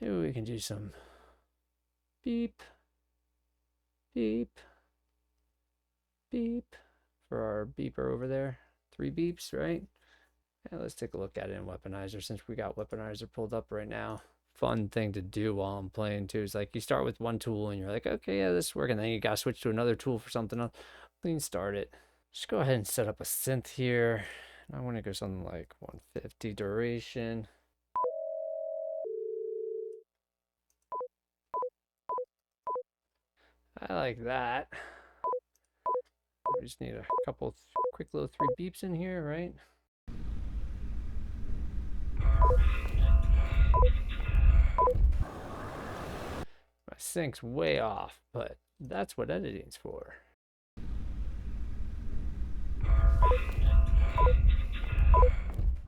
Maybe we can do some beep, beep, beep for our beeper over there. 3 beeps, right? Yeah, let's take a look at it in Weaponiser since we got Weaponiser pulled up right now. Fun thing to do while I'm playing too is like you start with one tool and you're like, okay, yeah, this is working. Then you gotta switch to another tool for something else. Clean start it. Just go ahead and set up a synth here. I want to go something like 150 duration. I like that. We just need a couple quick little 3 beeps in here, right? My sync's way off, but that's what editing's for.